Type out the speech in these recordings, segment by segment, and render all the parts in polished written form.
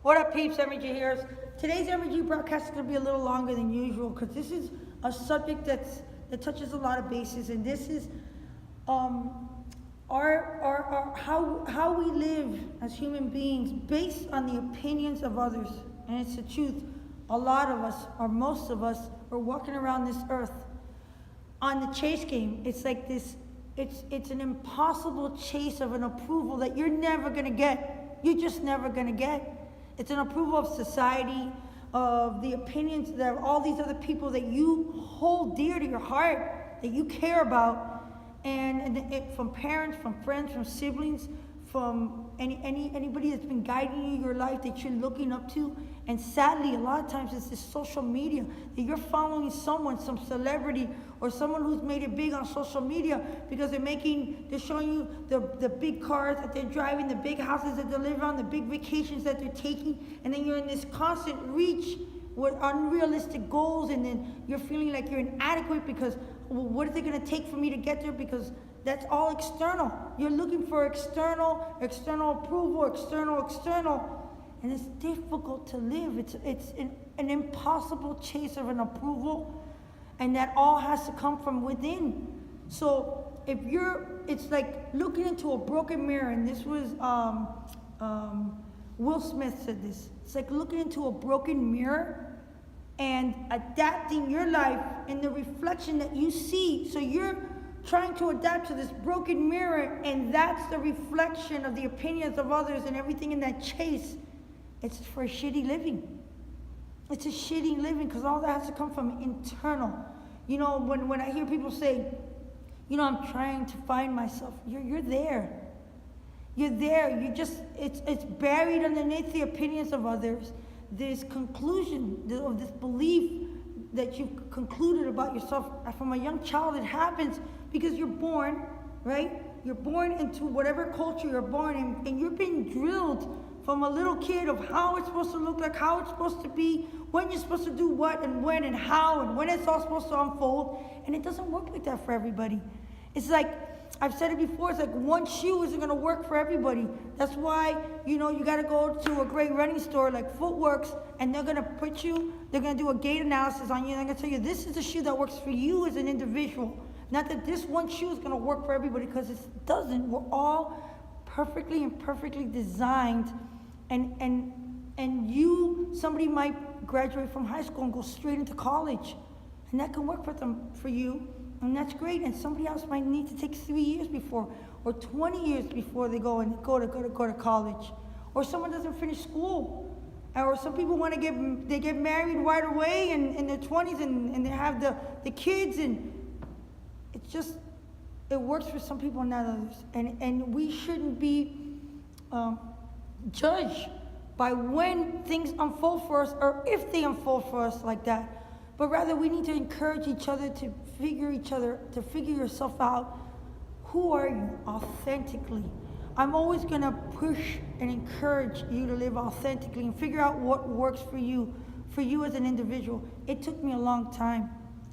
What up, peeps? Energy here. Today's energy broadcast is going to be a little longer than usual because this is a subject that touches a lot of bases, and this is our how we live as human beings based on the opinions of others. And it's the truth. A lot of us, or most of us, are walking around this earth on the chase game. It's like this. It's an impossible chase of an approval that you're never going to get. You're just never going to get. It's an approval of society, of the opinions that all these other people that you hold dear to your heart, that you care about, from parents, from friends, from siblings, from anybody that's been guiding you your life that you're looking up to. And sadly, a lot of times it's this social media that you're following someone, some celebrity, or someone who's made it big on social media because they're showing you the big cars that they're driving, the big houses that they live on, the big vacations that they're taking, and then you're in this constant reach with unrealistic goals, and then you're feeling like you're inadequate because, well, what is it going to take for me to get there? Because that's all external. You're looking for external approval, external. And it's difficult to live. It's an impossible chase of an approval, and that all has to come from within. So it's like looking into a broken mirror, and this was, Will Smith said this. It's like looking into a broken mirror and adapting your life in the reflection that you see. So you're trying to adapt to this broken mirror, and that's the reflection of the opinions of others and everything in that chase. It's for a shitty living. It's a shitty living because all that has to come from internal. You know, when I hear people say, you know, I'm trying to find myself, you're there. You're there. It's buried underneath the opinions of others. This conclusion of this belief that you've concluded about yourself from a young child. It happens because you're born, right? You're born into whatever culture you're born in, and you're being drilled from a little kid of how it's supposed to look like, how it's supposed to be, when you're supposed to do what and when and how and when it's all supposed to unfold. And it doesn't work like that for everybody. It's like, I've said it before, it's like one shoe isn't going to work for everybody. That's why, you know, you got to go to a great running store like Footworks, and they're going to do a gait analysis on you, and they're going to tell you this is the shoe that works for you as an individual. Not that this one shoe is going to work for everybody, because it doesn't. We're all perfectly and perfectly designed. And somebody might graduate from high school and go straight into college, and that can work for you, and that's great. And somebody else might need to take 3 years before, or 20 years before they go to college, or someone doesn't finish school, or some people get married right away in their 20s, and they have the kids, and it works for some people and not others, and we shouldn't be judged by when things unfold for us, or if they unfold for us like that. But rather, we need to encourage each other to figure yourself out. Who are you authentically? I'm always going to push and encourage you to live authentically and figure out what works for you as an individual. It took me a long time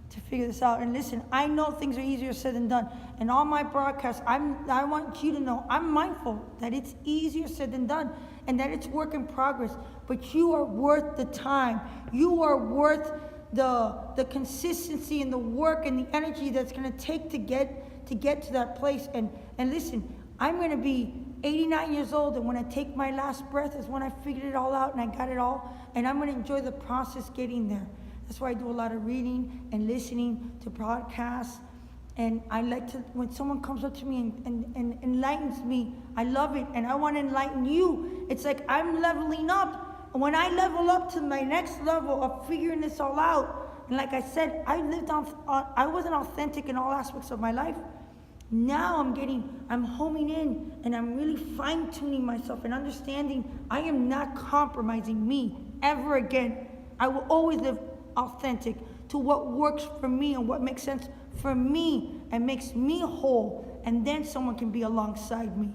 to figure this out. And listen, I know things are easier said than done. And on my broadcast, I want you to know I'm mindful that it's easier said than done, and that it's work in progress. But you are worth the time. You are worth the consistency and the work and the energy that's going to take to get to that place. And listen, I'm going to be 89 years old, and when I take my last breath is when I figured it all out and I got it all, and I'm going to enjoy the process getting there. That's why I do a lot of reading and listening to podcasts. And I like to, when someone comes up to me and enlightens me, I love it. And I want to enlighten you. It's like I'm leveling up. And when I level up to my next level of figuring this all out, and like I said, I wasn't authentic in all aspects of my life. Now I'm homing in, and I'm really fine-tuning myself and understanding I am not compromising me ever again. I will always live authentic to what works for me and what makes sense for me and makes me whole, and then someone can be alongside me.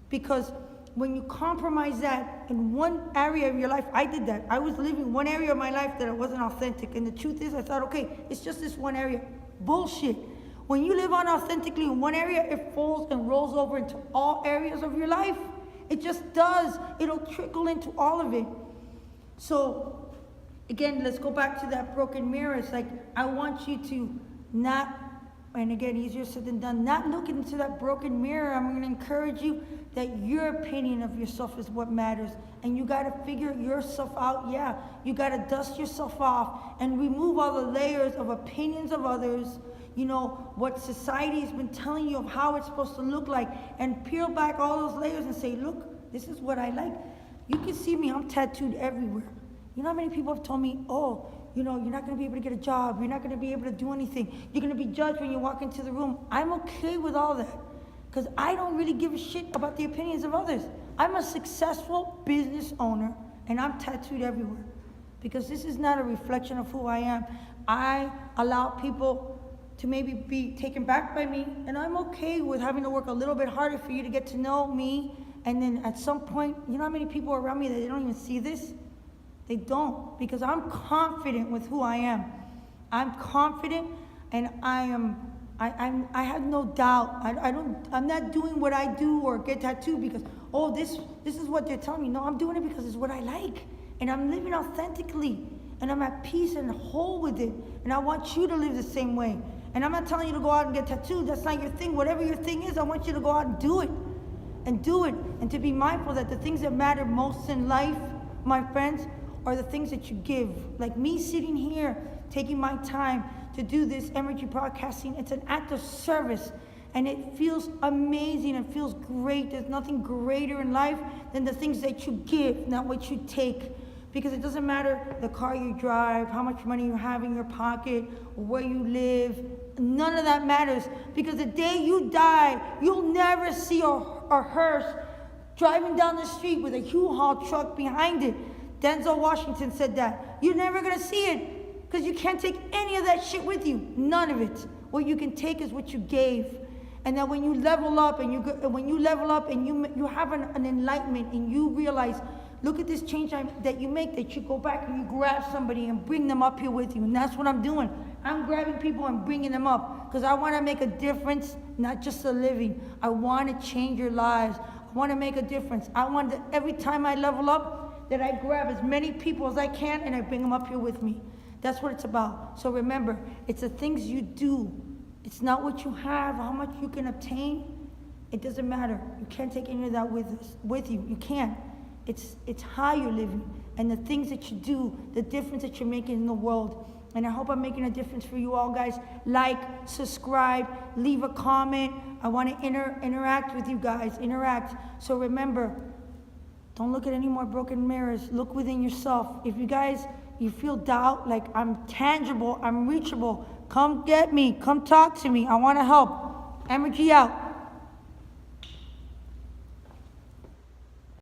Because when you compromise that in one area of your life, I did that. I was living one area of my life that I wasn't authentic, and the truth is I thought, okay, it's just this one area. Bullshit. When you live unauthentically in one area, it falls and rolls over into all areas of your life. It just does. It'll trickle into all of it. So, again, let's go back to that broken mirror. It's like, I want you to not, and again, easier said than done, not look into that broken mirror. I'm going to encourage you that your opinion of yourself is what matters. And you got to figure yourself out. Yeah, you got to dust yourself off and remove all the layers of opinions of others, you know, what society has been telling you of how it's supposed to look like, and peel back all those layers and say, look, this is what I like. You can see me, I'm tattooed everywhere. You know how many people have told me, oh, you know, you're not going to be able to get a job. You're not going to be able to do anything. You're going to be judged when you walk into the room. I'm okay with all that because I don't really give a shit about the opinions of others. I'm a successful business owner and I'm tattooed everywhere because this is not a reflection of who I am. I allow people to maybe be taken back by me, and I'm okay with having to work a little bit harder for you to get to know me. And then at some point, you know how many people are around me that they don't even see this? They don't, because I'm confident with who I am. I'm confident, and I have no doubt. I'm not doing what I do or get tattooed because, oh, this is what they're telling me. No, I'm doing it because it's what I like, and I'm living authentically, and I'm at peace and whole with it. And I want you to live the same way. And I'm not telling you to go out and get tattooed. That's not your thing. Whatever your thing is, I want you to go out and do it. And do it. And to be mindful that the things that matter most in life, my friends, are the things that you give. Like me sitting here, taking my time to do this energy broadcasting, it's an act of service. And it feels amazing. It feels great. There's nothing greater in life than the things that you give, not what you take. Because it doesn't matter the car you drive, how much money you have in your pocket, or where you live. None of that matters. Because the day you die, you'll never see a hearse driving down the street with a U-Haul truck behind it. Denzel Washington said that. You're never going to see it because you can't take any of that shit with you. None of it. What you can take is what you gave. And that when you level up and you have an enlightenment and you realize, look at this change that you make, that you go back and you grab somebody and bring them up here with you. And that's what I'm doing. I'm grabbing people and bringing them up because I want to make a difference, not just a living. I want to change your lives. I want to make a difference. I want that every time I level up, that I grab as many people as I can and I bring them up here with me. That's what it's about. So remember, it's the things you do. It's not what you have, how much you can obtain. It doesn't matter. You can't take any of that with you. You can't. It's how you're living and the things that you do, the difference that you're making in the world. And I hope I'm making a difference for you all, guys. Like, subscribe, leave a comment. I want to interact with you guys. Interact. So remember, don't look at any more broken mirrors. Look within yourself. If you feel doubt, like I'm tangible, I'm reachable, come get me. Come talk to me. I want to help. Energy out.